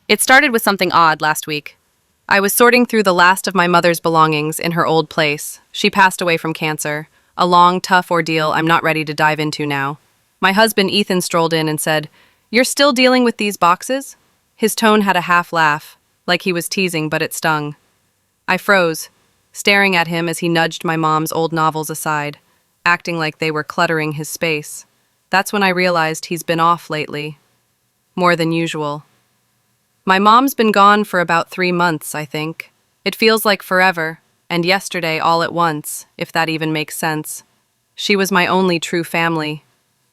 It started with something odd last week. I was sorting through the last of my mother's belongings in her old place. She passed away from cancer. A long, tough ordeal I'm not ready to dive into now. My husband Ethan strolled in and said, "You're still dealing with these boxes?" His tone had a half laugh, like he was teasing, but it stung. I froze, staring at him as he nudged my mom's old novels aside, acting like they were cluttering his space. That's when I realized he's been off lately. More than usual. My mom's been gone for about 3 months, I think. It feels like forever, and yesterday all at once, if that even makes sense. She was my only true family.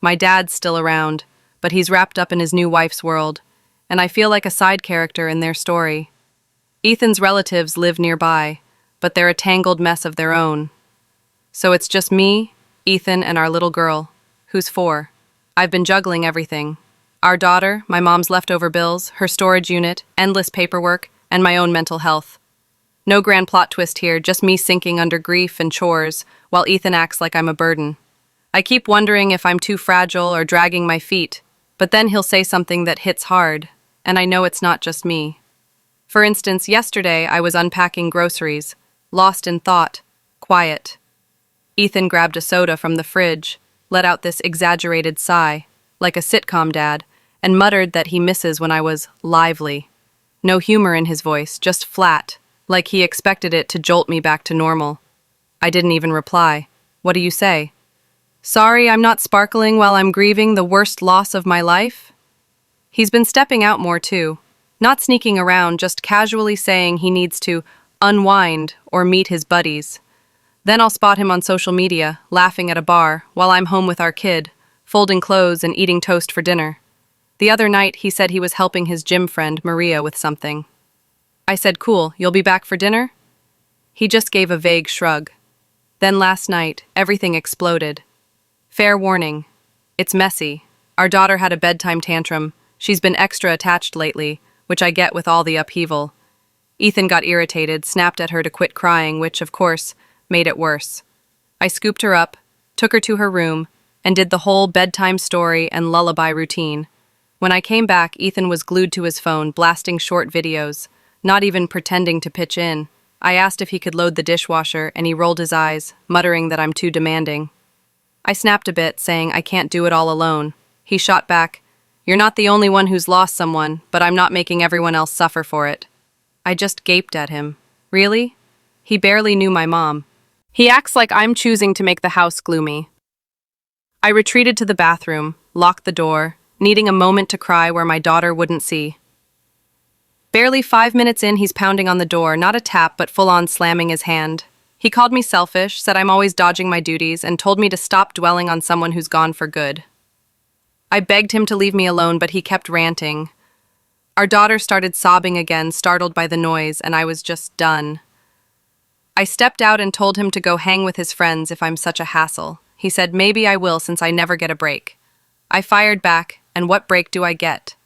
My dad's still around, but he's wrapped up in his new wife's world, and I feel like a side character in their story. Ethan's relatives live nearby, but they're a tangled mess of their own. So it's just me, Ethan, and our little girl, who's 4. I've been juggling everything. Our daughter, my mom's leftover bills, her storage unit, endless paperwork, and my own mental health. No grand plot twist here, just me sinking under grief and chores, while Ethan acts like I'm a burden. I keep wondering if I'm too fragile or dragging my feet, but then he'll say something that hits hard, and I know it's not just me. For instance, yesterday I was unpacking groceries, lost in thought, quiet. Ethan grabbed a soda from the fridge, let out this exaggerated sigh, like a sitcom dad, and muttered that he misses when I was lively. No humor in his voice, just flat, like he expected it to jolt me back to normal. I didn't even reply. What do you say? Sorry, I'm not sparkling while I'm grieving the worst loss of my life? He's been stepping out more too, not sneaking around, just casually saying he needs to unwind or meet his buddies. Then I'll spot him on social media, laughing at a bar, while I'm home with our kid, folding clothes and eating toast for dinner. The other night, he said he was helping his gym friend, Maria, with something. I said, "Cool, you'll be back for dinner?" He just gave a vague shrug. Then last night, everything exploded. Fair warning. It's messy. Our daughter had a bedtime tantrum. She's been extra attached lately, which I get with all the upheaval. Ethan got irritated, snapped at her to quit crying, which, of course, made it worse. I scooped her up, took her to her room, and did the whole bedtime story and lullaby routine. When I came back, Ethan was glued to his phone, blasting short videos, not even pretending to pitch in. I asked if he could load the dishwasher, and he rolled his eyes, muttering that I'm too demanding. I snapped a bit, saying I can't do it all alone. He shot back, "You're not the only one who's lost someone, but I'm not making everyone else suffer for it." I just gaped at him. Really? He barely knew my mom. He acts like I'm choosing to make the house gloomy. I retreated to the bathroom, locked the door, needing a moment to cry where my daughter wouldn't see. Barely 5 minutes in, he's pounding on the door, not a tap, but full-on slamming his hand. He called me selfish, said I'm always dodging my duties, and told me to stop dwelling on someone who's gone for good. I begged him to leave me alone, but he kept ranting. Our daughter started sobbing again, startled by the noise, and I was just done. I stepped out and told him to go hang with his friends if I'm such a hassle. He said maybe I will since I never get a break. I fired back, and what break do I get?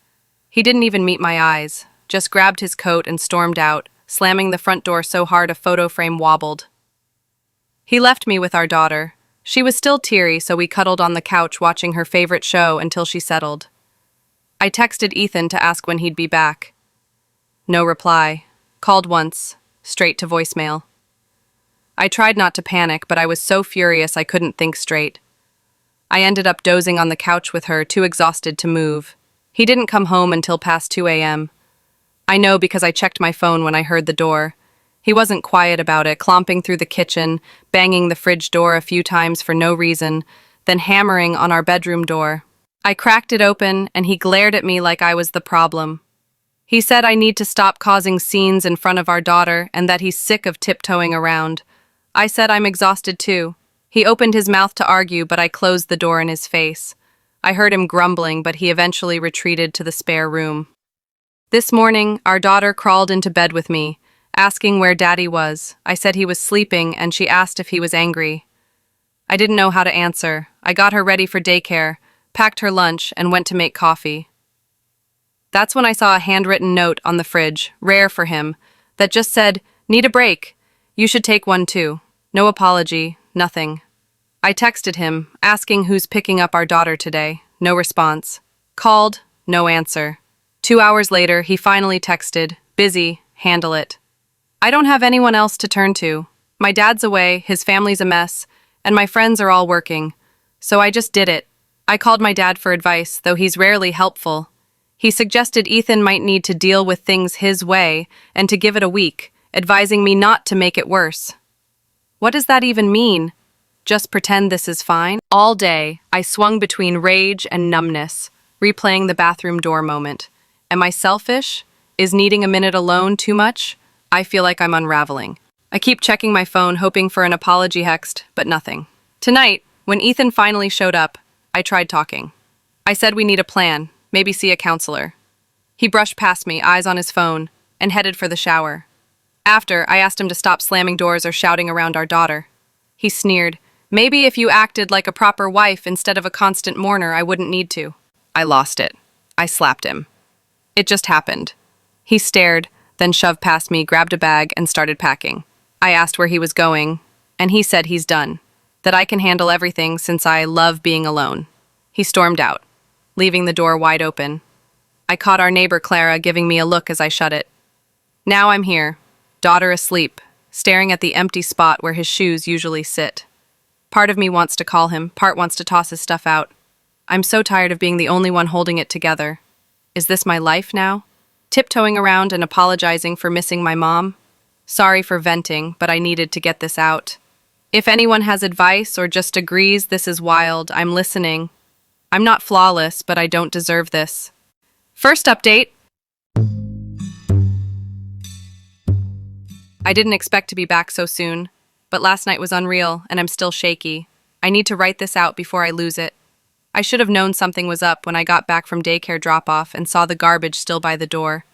He didn't even meet my eyes, just grabbed his coat and stormed out, slamming the front door so hard a photo frame wobbled. He left me with our daughter. She was still teary, so we cuddled on the couch watching her favorite show until she settled. I texted Ethan to ask when he'd be back. No reply. Called once, straight to voicemail. I tried not to panic, but I was so furious I couldn't think straight. I ended up dozing on the couch with her, too exhausted to move. He didn't come home until past 2 a.m. I know because I checked my phone when I heard the door. He wasn't quiet about it, clomping through the kitchen, banging the fridge door a few times for no reason, then hammering on our bedroom door. I cracked it open, and he glared at me like I was the problem. He said I need to stop causing scenes in front of our daughter and that he's sick of tiptoeing around. I said I'm exhausted too. He opened his mouth to argue, but I closed the door in his face. I heard him grumbling, but he eventually retreated to the spare room. This morning, our daughter crawled into bed with me, asking where Daddy was. I said he was sleeping, and she asked if he was angry. I didn't know how to answer. I got her ready for daycare, packed her lunch, and went to make coffee. That's when I saw a handwritten note on the fridge, rare for him, that just said, "Need a break. You should take one too." No apology, nothing. I texted him, asking who's picking up our daughter today. No response. Called, no answer. 2 hours later, he finally texted, "Busy, handle it." I don't have anyone else to turn to. My dad's away, his family's a mess, and my friends are all working. So I just did it. I called my dad for advice, though he's rarely helpful. He suggested Ethan might need to deal with things his way and to give it a week, advising me not to make it worse. What does that even mean? Just pretend this is fine? All day, I swung between rage and numbness, replaying the bathroom door moment. Am I selfish? Is needing a minute alone too much? I feel like I'm unraveling. I keep checking my phone, hoping for an apology text, but nothing. Tonight, when Ethan finally showed up, I tried talking. I said we need a plan, maybe see a counselor. He brushed past me, eyes on his phone, and headed for the shower. After, I asked him to stop slamming doors or shouting around our daughter. He sneered, "Maybe if you acted like a proper wife instead of a constant mourner, I wouldn't need to." I lost it. I slapped him. It just happened. He stared, then shoved past me, grabbed a bag, and started packing. I asked where he was going, and he said he's done, that I can handle everything since I love being alone. He stormed out, leaving the door wide open. I caught our neighbor Clara giving me a look as I shut it. Now I'm here, daughter asleep, staring at the empty spot where his shoes usually sit. Part of me wants to call him, part wants to toss his stuff out. I'm so tired of being the only one holding it together. Is this my life now? Tiptoeing around and apologizing for missing my mom? Sorry for venting, but I needed to get this out. If anyone has advice or just agrees this is wild, I'm listening. I'm not flawless, but I don't deserve this. First update. I didn't expect to be back so soon, but last night was unreal and I'm still shaky. I need to write this out before I lose it. I should have known something was up when I got back from daycare drop-off and saw the garbage still by the door.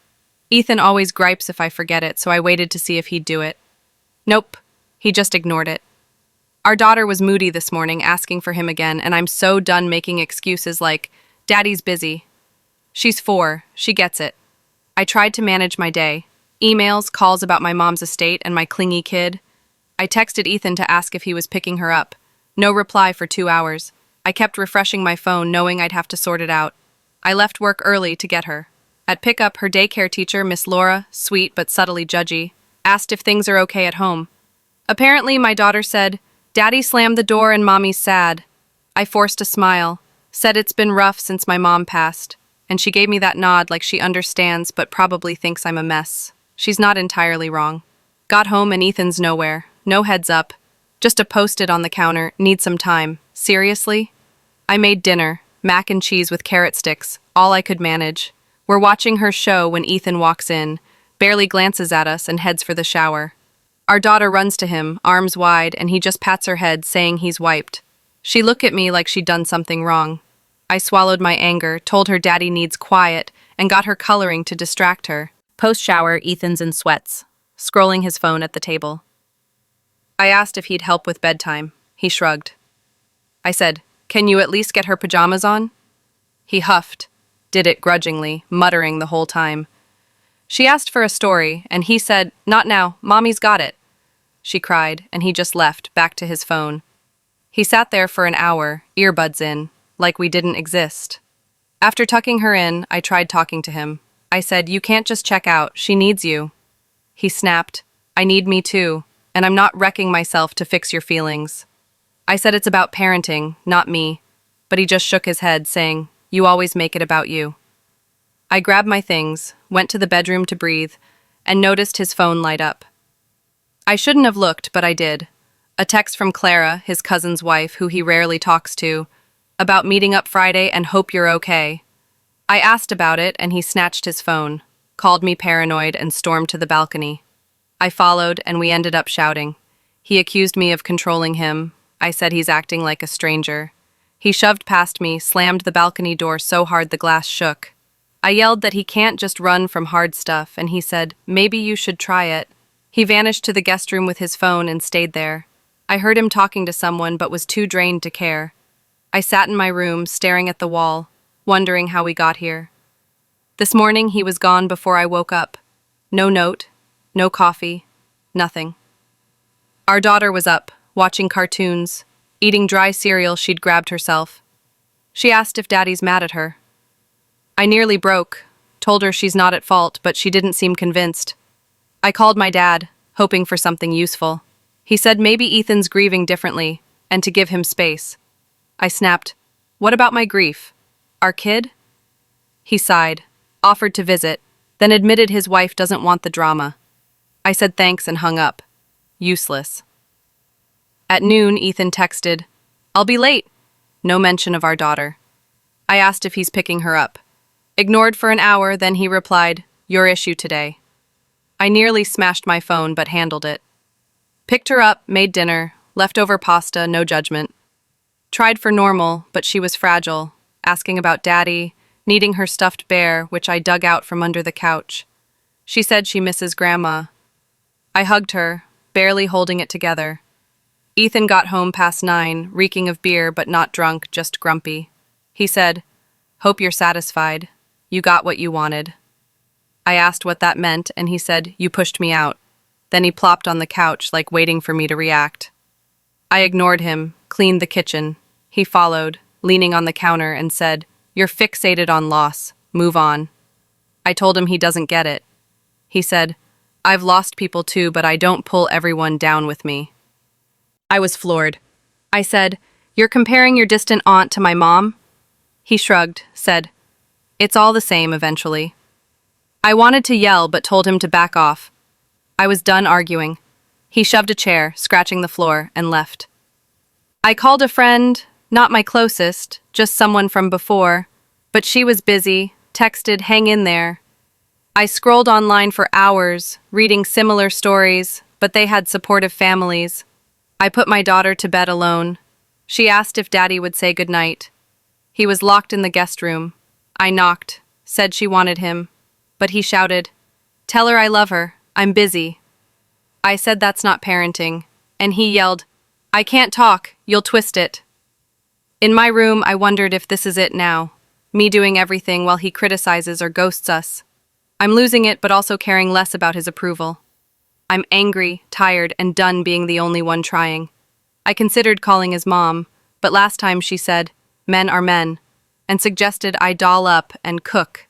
Ethan always gripes if I forget it, so I waited to see if he'd do it. Nope, he just ignored it. Our daughter was moody this morning, asking for him again, and I'm so done making excuses like, "Daddy's busy." She's 4, she gets it. I tried to manage my day. Emails, calls about my mom's estate and my clingy kid. I texted Ethan to ask if he was picking her up. No reply for 2 hours. I kept refreshing my phone, knowing I'd have to sort it out. I left work early to get her. At pickup, her daycare teacher, Miss Laura, sweet but subtly judgy, asked if things are okay at home. Apparently, my daughter said, "Daddy slammed the door and Mommy's sad." I forced a smile, said it's been rough since my mom passed, and she gave me that nod like she understands but probably thinks I'm a mess. She's not entirely wrong. Got home and Ethan's nowhere. No heads up. Just a post-it on the counter, "Need some time." Seriously? I made dinner, mac and cheese with carrot sticks, all I could manage. We're watching her show when Ethan walks in, barely glances at us and heads for the shower. Our daughter runs to him, arms wide, and he just pats her head, saying he's wiped. She looked at me like she'd done something wrong. I swallowed my anger, told her Daddy needs quiet, and got her coloring to distract her. Post-shower, Ethan's in sweats, scrolling his phone at the table. I asked if he'd help with bedtime. He shrugged. I said, "Can you at least get her pajamas on?" He huffed, did it grudgingly, muttering the whole time. She asked for a story, and he said, "Not now, Mommy's got it." She cried, and he just left, back to his phone. He sat there for an hour, earbuds in, like we didn't exist. After tucking her in, I tried talking to him. I said, "You can't just check out, she needs you." He snapped, "I need me too, and I'm not wrecking myself to fix your feelings." I said it's about parenting, not me, but he just shook his head, saying, "You always make it about you." I grabbed my things, went to the bedroom to breathe, and noticed his phone light up. I shouldn't have looked, but I did. A text from Clara, his cousin's wife, who he rarely talks to, about meeting up Friday and hope you're okay. I asked about it, and he snatched his phone, called me paranoid, and stormed to the balcony. I followed, and we ended up shouting. He accused me of controlling him. I said he's acting like a stranger. He shoved past me, slammed the balcony door so hard the glass shook. I yelled that he can't just run from hard stuff, and he said, "Maybe you should try it." He vanished to the guest room with his phone and stayed there. I heard him talking to someone but was too drained to care. I sat in my room, staring at the wall, wondering how we got here. This morning, he was gone before I woke up. No note, no coffee, nothing. Our daughter was up, watching cartoons, eating dry cereal she'd grabbed herself. She asked if Daddy's mad at her. I nearly broke, told her she's not at fault, but she didn't seem convinced. I called my dad, hoping for something useful. He said maybe Ethan's grieving differently, and to give him space. I snapped, "What about my grief? Our kid?" He sighed, offered to visit, then admitted his wife doesn't want the drama. I said thanks and hung up. Useless. At noon, Ethan texted, "I'll be late." No mention of our daughter. I asked if he's picking her up. Ignored for an hour, then he replied, "Your issue today." I nearly smashed my phone, but handled it. Picked her up, made dinner, leftover pasta, no judgment. Tried for normal, but she was fragile, asking about daddy, needing her stuffed bear, which I dug out from under the couch. She said she misses grandma. I hugged her, barely holding it together. Ethan got home past 9, reeking of beer but not drunk, just grumpy. He said, "Hope you're satisfied. You got what you wanted." I asked what that meant, and he said, "You pushed me out." Then he plopped on the couch, like waiting for me to react. I ignored him, cleaned the kitchen. He followed, leaning on the counter, and said, "You're fixated on loss. Move on." I told him he doesn't get it. He said, "I've lost people too, but I don't pull everyone down with me." I was floored. I said, "You're comparing your distant aunt to my mom?" He shrugged, said, "It's all the same eventually." I wanted to yell, but told him to back off. I was done arguing. He shoved a chair, scratching the floor, and left. I called a friend, not my closest, just someone from before, but she was busy, texted, "Hang in there." I scrolled online for hours, reading similar stories, but they had supportive families. I put my daughter to bed alone. She asked if Daddy would say goodnight. He was locked in the guest room. I knocked, said she wanted him, but he shouted, "Tell her I love her. I'm busy." I said that's not parenting, and he yelled, "I can't talk, you'll twist it." In my room, I wondered if this is it now, me doing everything while he criticizes or ghosts us. I'm losing it, but also caring less about his approval. I'm angry, tired, and done being the only one trying. I considered calling his mom, but last time she said, "Men are men," and suggested I doll up and cook.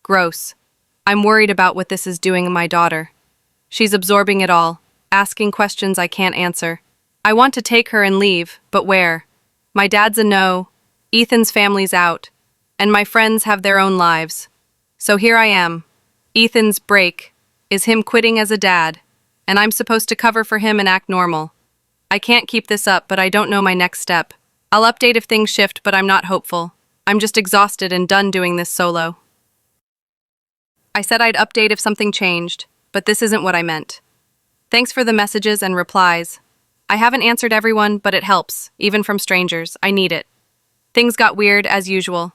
Gross. I'm worried about what this is doing to my daughter. She's absorbing it all, asking questions I can't answer. I want to take her and leave, but where? My dad's a no, Ethan's family's out, and my friends have their own lives. So here I am. Ethan's break is him quitting as a dad, and I'm supposed to cover for him and act normal. I can't keep this up, but I don't know my next step. I'll update if things shift, but I'm not hopeful. I'm just exhausted and done doing this solo. I said I'd update if something changed, but this isn't what I meant. Thanks for the messages and replies. I haven't answered everyone, but it helps, even from strangers. I need it. Things got weird, as usual.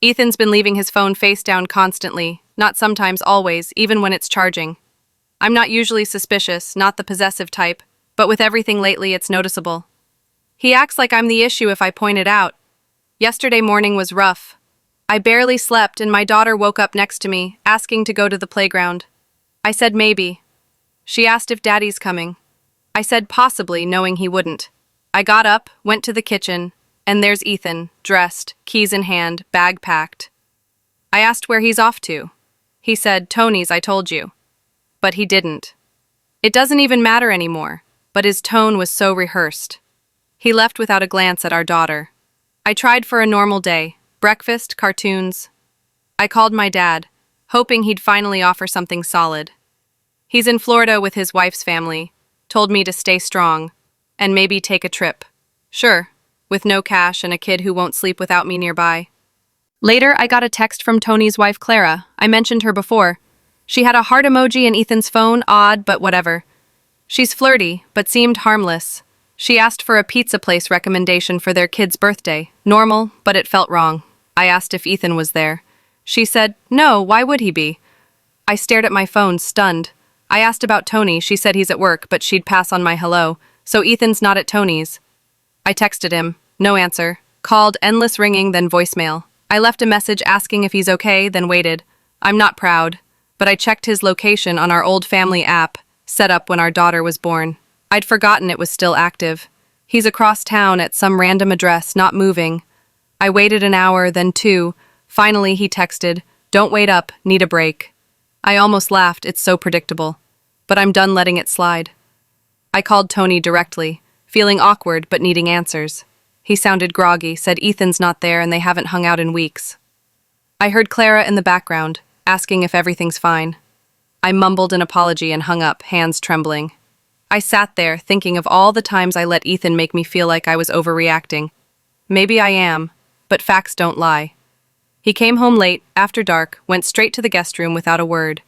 Ethan's been leaving his phone face down constantly, not sometimes, always, even when it's charging. I'm not usually suspicious, not the possessive type, but with everything lately it's noticeable. He acts like I'm the issue if I point it out. Yesterday morning was rough. I barely slept and my daughter woke up next to me, asking to go to the playground. I said maybe. She asked if Daddy's coming. I said possibly, knowing he wouldn't. I got up, went to the kitchen, and there's Ethan, dressed, keys in hand, bag packed. I asked where he's off to. He said, "Tony's, I told you." But he didn't. It doesn't even matter anymore, but his tone was so rehearsed. He left without a glance at our daughter. I tried for a normal day. Breakfast, cartoons. I called my dad, hoping he'd finally offer something solid. He's in Florida with his wife's family, told me to stay strong, and maybe take a trip. Sure, with no cash and a kid who won't sleep without me nearby. Later, I got a text from Tony's wife, Clara. I mentioned her before. She had a heart emoji in Ethan's phone, odd, but whatever. She's flirty, but seemed harmless. She asked for a pizza place recommendation for their kid's birthday. Normal, but it felt wrong. I asked if Ethan was there. She said, "No, why would he be?" I stared at my phone, stunned. I asked about Tony. She said he's at work, but she'd pass on my hello. So Ethan's not at Tony's. I texted him. No answer. Called, endless ringing, then voicemail. I left a message asking if he's okay, then waited. I'm not proud, but I checked his location on our old family app, set up when our daughter was born. I'd forgotten it was still active. He's across town at some random address, not moving. I waited an hour, then 2. Finally, he texted, Don't wait up, need a break. I almost laughed, it's so predictable. But I'm done letting it slide. I called Tony directly, feeling awkward but needing answers. He sounded groggy, said Ethan's not there and they haven't hung out in weeks. I heard Clara in the background, asking if everything's fine. I mumbled an apology and hung up, hands trembling. I sat there, thinking of all the times I let Ethan make me feel like I was overreacting. Maybe I am, but facts don't lie. He came home late, after dark, went straight to the guest room without a word.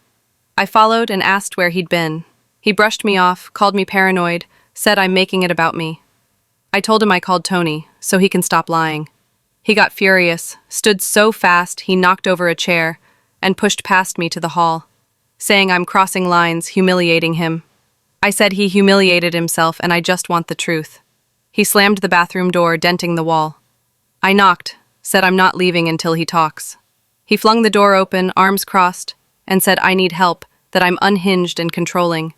I followed and asked where he'd been. He brushed me off, called me paranoid, said I'm making it about me. I told him I called Tony, so he can stop lying. He got furious, stood so fast he knocked over a chair, and pushed past me to the hall, saying I'm crossing lines, humiliating him. I said he humiliated himself and I just want the truth. He slammed the bathroom door, denting the wall. I knocked, said I'm not leaving until he talks. He flung the door open, arms crossed, and said I need help, that I'm unhinged and controlling.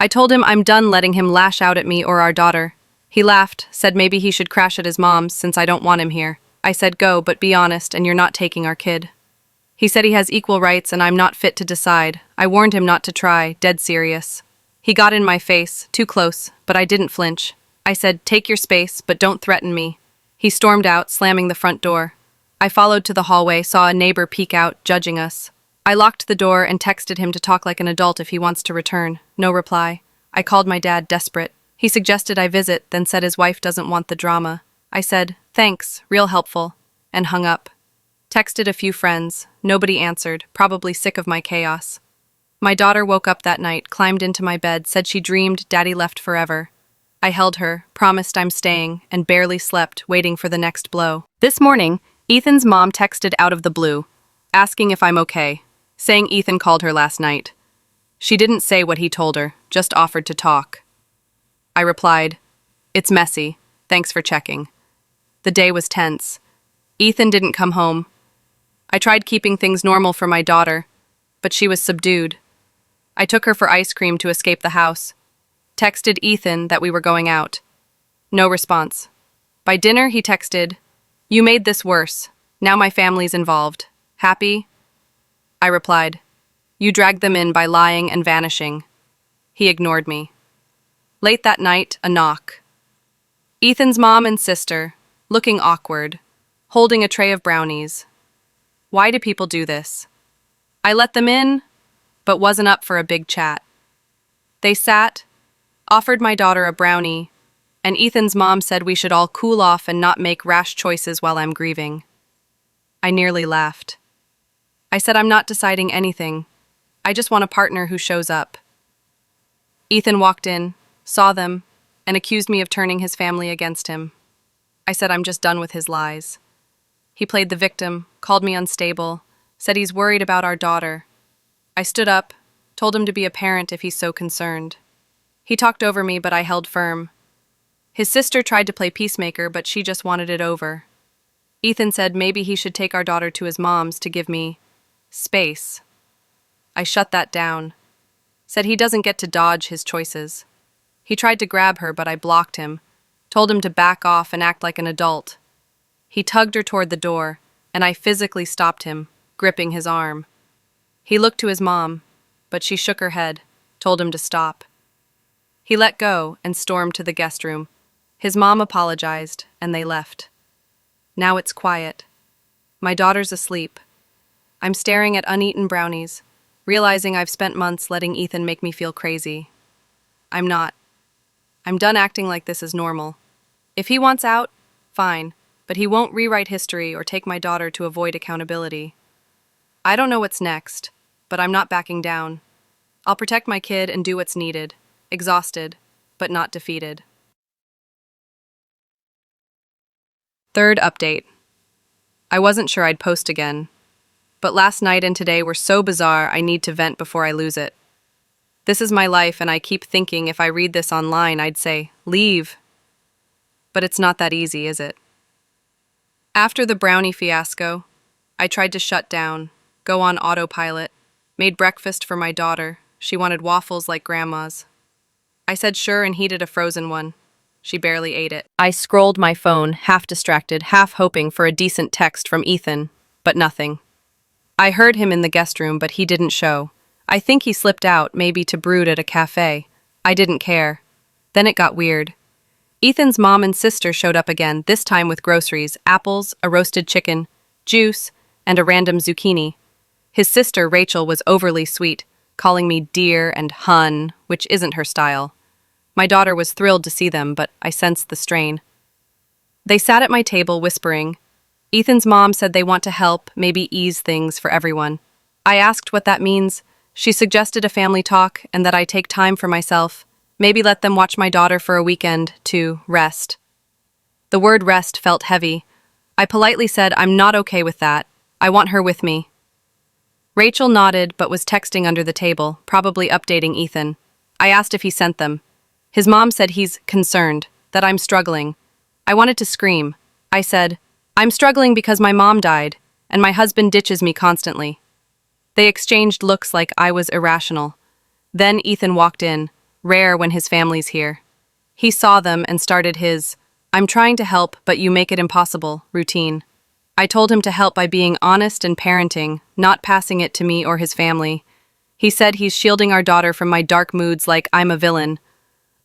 I told him I'm done letting him lash out at me or our daughter. He laughed, said maybe he should crash at his mom's since I don't want him here. I said go, but be honest and you're not taking our kid. He said he has equal rights and I'm not fit to decide. I warned him not to try, dead serious. He got in my face, too close, but I didn't flinch. I said, take your space, but don't threaten me. He stormed out, slamming the front door. I followed to the hallway, saw a neighbor peek out, judging us. I locked the door and texted him to talk like an adult if he wants to return. No reply. I called my dad, desperate. He suggested I visit, then said his wife doesn't want the drama. I said, thanks, real helpful, and hung up. Texted a few friends. Nobody answered, probably sick of my chaos. My daughter woke up that night, climbed into my bed, said she dreamed Daddy left forever. I held her, promised I'm staying, and barely slept, waiting for the next blow. This morning, Ethan's mom texted out of the blue, asking if I'm okay, saying Ethan called her last night. She didn't say what he told her, just offered to talk. I replied, it's messy, thanks for checking. The day was tense. Ethan didn't come home. I tried keeping things normal for my daughter, but she was subdued. I took her for ice cream to escape the house. Texted Ethan that we were going out. No response. By dinner, he texted, you made this worse. Now my family's involved. Happy? I replied, you dragged them in by lying and vanishing. He ignored me. Late that night, a knock. Ethan's mom and sister, looking awkward, holding a tray of brownies. Why do people do this? I let them in, but wasn't up for a big chat. They sat, offered my daughter a brownie, and Ethan's mom said we should all cool off and not make rash choices while I'm grieving. I nearly laughed. I said I'm not deciding anything. I just want a partner who shows up. Ethan walked in, saw them, and accused me of turning his family against him. I said I'm just done with his lies. He played the victim, called me unstable, said he's worried about our daughter. I stood up, told him to be a parent if he's so concerned. He talked over me, but I held firm. His sister tried to play peacemaker, but she just wanted it over. Ethan said maybe he should take our daughter to his mom's to give me space. I shut that down. Said he doesn't get to dodge his choices. He tried to grab her, but I blocked him, told him to back off and act like an adult. He tugged her toward the door, and I physically stopped him, gripping his arm. He looked to his mom, but she shook her head, told him to stop. He let go and stormed to the guest room. His mom apologized, and they left. Now it's quiet. My daughter's asleep. I'm staring at uneaten brownies, realizing I've spent months letting Ethan make me feel crazy. I'm not. I'm done acting like this is normal. If he wants out, fine, but he won't rewrite history or take my daughter to avoid accountability. I don't know what's next, but I'm not backing down. I'll protect my kid and do what's needed, exhausted, but not defeated. Third update. I wasn't sure I'd post again, but last night and today were so bizarre I need to vent before I lose it. This is my life, and I keep thinking if I read this online I'd say, leave. But it's not that easy, is it? After the brownie fiasco, I tried to shut down, go on autopilot, made breakfast for my daughter. She wanted waffles like grandma's. I said sure and heated a frozen one. She barely ate it. I scrolled my phone, half distracted, half hoping for a decent text from Ethan, but nothing. I heard him in the guest room, but he didn't show. I think he slipped out, maybe to brood at a cafe. I didn't care. Then it got weird. Ethan's mom and sister showed up again, this time with groceries, apples, a roasted chicken, juice, and a random zucchini. His sister, Rachel, was overly sweet, calling me dear and hun, which isn't her style. My daughter was thrilled to see them, but I sensed the strain. They sat at my table, whispering. Ethan's mom said they want to help, maybe ease things for everyone. I asked what that means. She suggested a family talk and that I take time for myself, maybe let them watch my daughter for a weekend to rest. The word rest felt heavy. I politely said I'm not okay with that. I want her with me. Rachel nodded but was texting under the table, probably updating Ethan. I asked if he sent them. His mom said he's concerned, that I'm struggling. I wanted to scream. I said, I'm struggling because my mom died, and my husband ditches me constantly. They exchanged looks like I was irrational. Then Ethan walked in, rare when his family's here. He saw them and started his, I'm trying to help, but you make it impossible, routine. I told him to help by being honest and parenting, not passing it to me or his family. He said he's shielding our daughter from my dark moods like I'm a villain.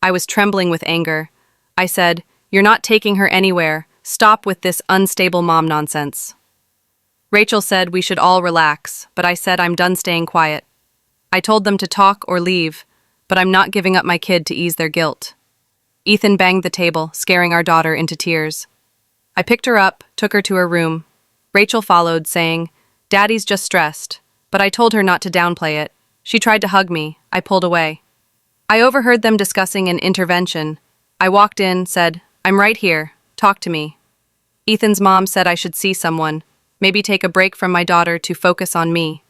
I was trembling with anger. I said, You're not taking her anywhere. Stop with this unstable mom nonsense. Rachel said we should all relax, but I said I'm done staying quiet. I told them to talk or leave, but I'm not giving up my kid to ease their guilt. Ethan banged the table, scaring our daughter into tears. I picked her up, took her to her room. Rachel followed, saying, Daddy's just stressed, but I told her not to downplay it. She tried to hug me. I pulled away. I overheard them discussing an intervention. I walked in, said, I'm right here. Talk to me. Ethan's mom said I should see someone, maybe take a break from my daughter to focus on me.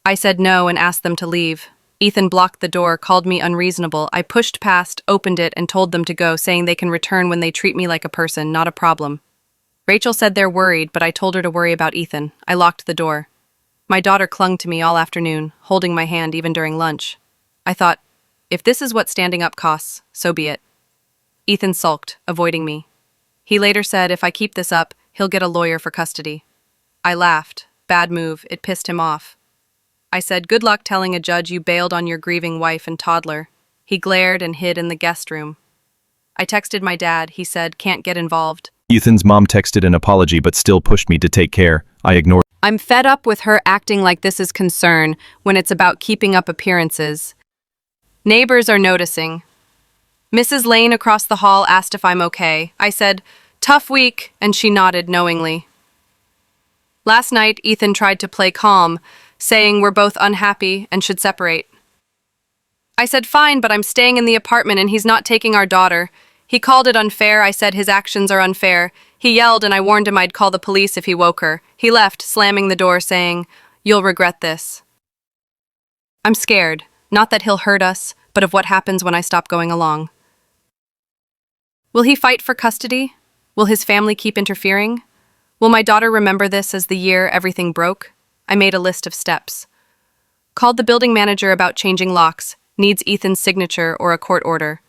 I said no and asked them to leave. Ethan blocked the door, called me unreasonable. I pushed past, opened it, and told them to go, saying they can return when they treat me like a person, not a problem. Rachel said they're worried, but I told her to worry about Ethan. I locked the door. My daughter clung to me all afternoon, holding my hand even during lunch. I thought, if this is what standing up costs, so be it. Ethan sulked, avoiding me. He later said if I keep this up, he'll get a lawyer for custody. I laughed. Bad move. It pissed him off. I said, good luck telling a judge you bailed on your grieving wife and toddler. He glared and hid in the guest room. I texted my dad. He said, can't get involved. Ethan's mom texted an apology but still pushed me to take care. I ignored. I'm fed up with her acting like this is concern when it's about keeping up appearances. Neighbors are noticing. Mrs. Lane across the hall asked if I'm okay. I said, tough week, and she nodded knowingly. Last night, Ethan tried to play calm, saying we're both unhappy and should separate. I said, fine, but I'm staying in the apartment and he's not taking our daughter. He called it unfair. I said his actions are unfair. He yelled and I warned him I'd call the police if he woke her. He left, slamming the door, saying, you'll regret this. I'm scared, not that he'll hurt us, but of what happens when I stop going along. Will he fight for custody? Will his family keep interfering? Will my daughter remember this as the year everything broke? I made a list of steps. Called the building manager about changing locks, needs Ethan's signature or a court order.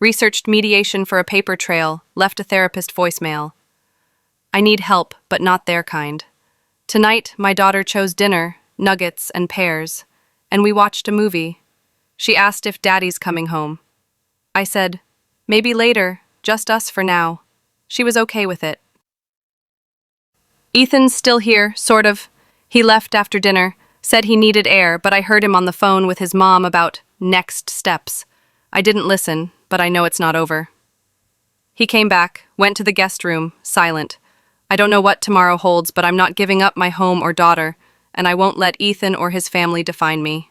Researched mediation for a paper trail, left a therapist voicemail. I need help, but not their kind. Tonight, my daughter chose dinner, nuggets and pears, and we watched a movie. She asked if Daddy's coming home. I said, maybe later, just us for now. She was okay with it. Ethan's still here, sort of. He left after dinner, said he needed air, but I heard him on the phone with his mom about next steps. I didn't listen, but I know it's not over. He came back, went to the guest room, silent. I don't know what tomorrow holds, but I'm not giving up my home or daughter, and I won't let Ethan or his family define me.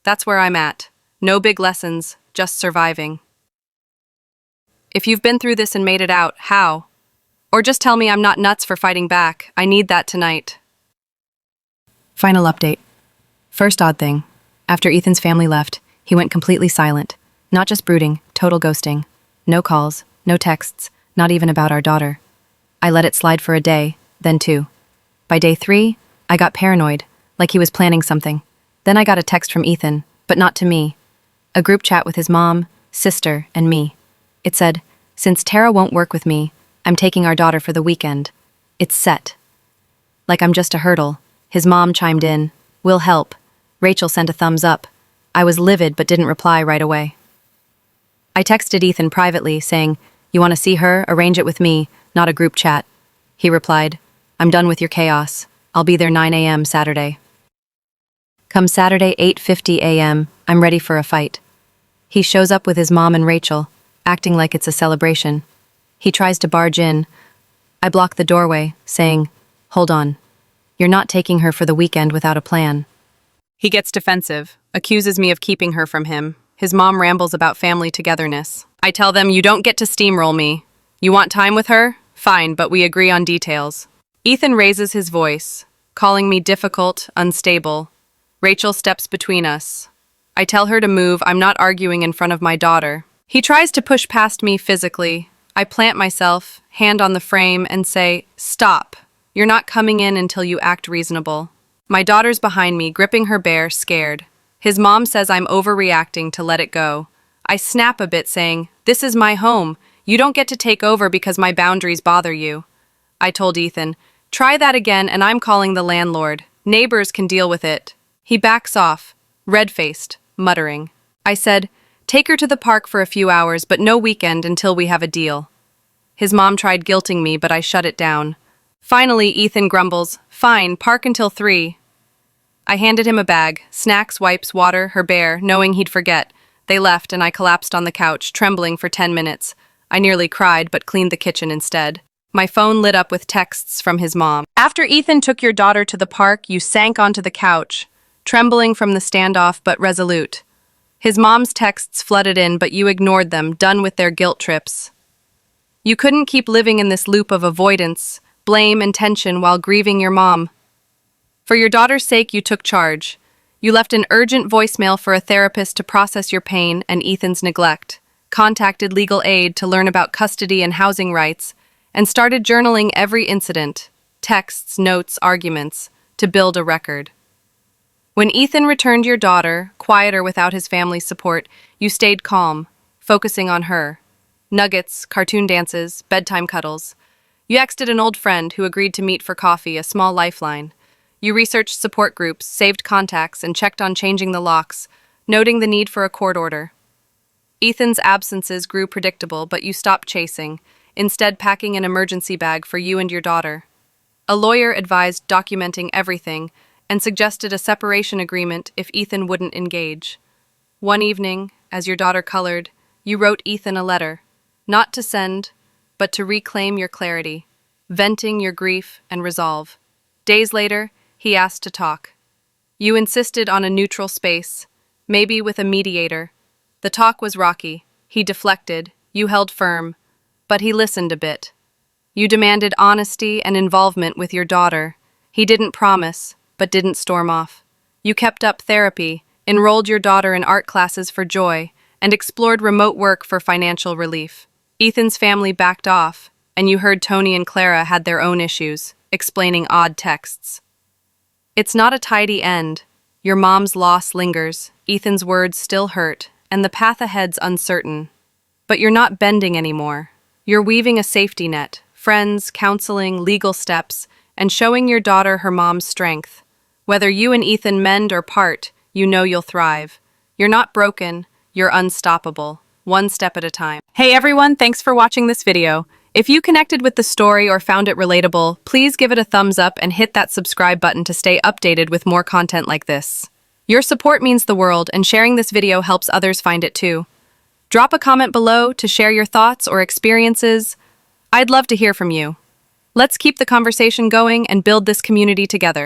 That's where I'm at. No big lessons, just surviving. If you've been through this and made it out, how? Or just tell me I'm not nuts for fighting back. I need that tonight. Final update. First odd thing. After Ethan's family left, he went completely silent. Not just brooding, total ghosting. No calls, no texts, not even about our daughter. I let it slide for a day, then two. By day 3, I got paranoid, like he was planning something. Then I got a text from Ethan, but not to me. A group chat with his mom, sister, and me. It said, since Tara won't work with me, I'm taking our daughter for the weekend. It's set. Like I'm just a hurdle. His mom chimed in. We'll help. Rachel sent a thumbs up. I was livid but didn't reply right away. I texted Ethan privately, saying, You want to see her? Arrange it with me, not a group chat. He replied, I'm done with your chaos. I'll be there 9 a.m. Saturday. Come Saturday, 8:50 a.m., I'm ready for a fight. He shows up with his mom and Rachel, acting like it's a celebration. He tries to barge in. I block the doorway, saying, Hold on. You're not taking her for the weekend without a plan. He gets defensive, accuses me of keeping her from him. His mom rambles about family togetherness. I tell them, You don't get to steamroll me. You want time with her? Fine, but we agree on details. Ethan raises his voice, calling me difficult, unstable. Rachel steps between us. I tell her to move. I'm not arguing in front of my daughter. He tries to push past me physically. I plant myself, hand on the frame, and say, Stop. You're not coming in until you act reasonable. My daughter's behind me, gripping her bear, scared. His mom says I'm overreacting to let it go. I snap a bit, saying, This is my home. You don't get to take over because my boundaries bother you. I told Ethan, Try that again and I'm calling the landlord. Neighbors can deal with it. He backs off, red-faced, muttering. I said, Take her to the park for a few hours, but no weekend until we have a deal. His mom tried guilting me, but I shut it down. Finally, Ethan grumbles, Fine, park until 3. I handed him a bag, snacks, wipes, water, her bear, knowing he'd forget. They left and I collapsed on the couch, trembling for 10 minutes. I nearly cried, but cleaned the kitchen instead. My phone lit up with texts from his mom. After Ethan took your daughter to the park, you sank onto the couch, trembling from the standoff but resolute. His mom's texts flooded in, but you ignored them, done with their guilt trips. You couldn't keep living in this loop of avoidance, blame, and tension while grieving your mom. For your daughter's sake, you took charge. You left an urgent voicemail for a therapist to process your pain and Ethan's neglect, contacted legal aid to learn about custody and housing rights, and started journaling every incident, texts, notes, arguments, to build a record. When Ethan returned your daughter, quieter without his family's support, you stayed calm, focusing on her. Nuggets, cartoon dances, bedtime cuddles. You texted an old friend who agreed to meet for coffee, a small lifeline. You researched support groups, saved contacts, and checked on changing the locks, noting the need for a court order. Ethan's absences grew predictable, but you stopped chasing, instead packing an emergency bag for you and your daughter. A lawyer advised documenting everything and suggested a separation agreement if Ethan wouldn't engage. One evening, as your daughter colored, you wrote Ethan a letter, not to send, but to reclaim your clarity, venting your grief and resolve. Days later, he asked to talk. You insisted on a neutral space, maybe with a mediator. The talk was rocky. He deflected, you held firm, but he listened a bit. You demanded honesty and involvement with your daughter. He didn't promise, but didn't storm off. You kept up therapy, enrolled your daughter in art classes for joy, and explored remote work for financial relief. Ethan's family backed off, and you heard Tony and Clara had their own issues, explaining odd texts. It's not a tidy end. Your mom's loss lingers, Ethan's words still hurt, and the path ahead's uncertain. But you're not bending anymore. You're weaving a safety net, friends, counseling, legal steps, and showing your daughter her mom's strength. Whether you and Ethan mend or part, you know you'll thrive. You're not broken, you're unstoppable, one step at a time. Hey everyone, thanks for watching this video. If you connected with the story or found it relatable, please give it a thumbs up and hit that subscribe button to stay updated with more content like this. Your support means the world, and sharing this video helps others find it too. Drop a comment below to share your thoughts or experiences. I'd love to hear from you. Let's keep the conversation going and build this community together.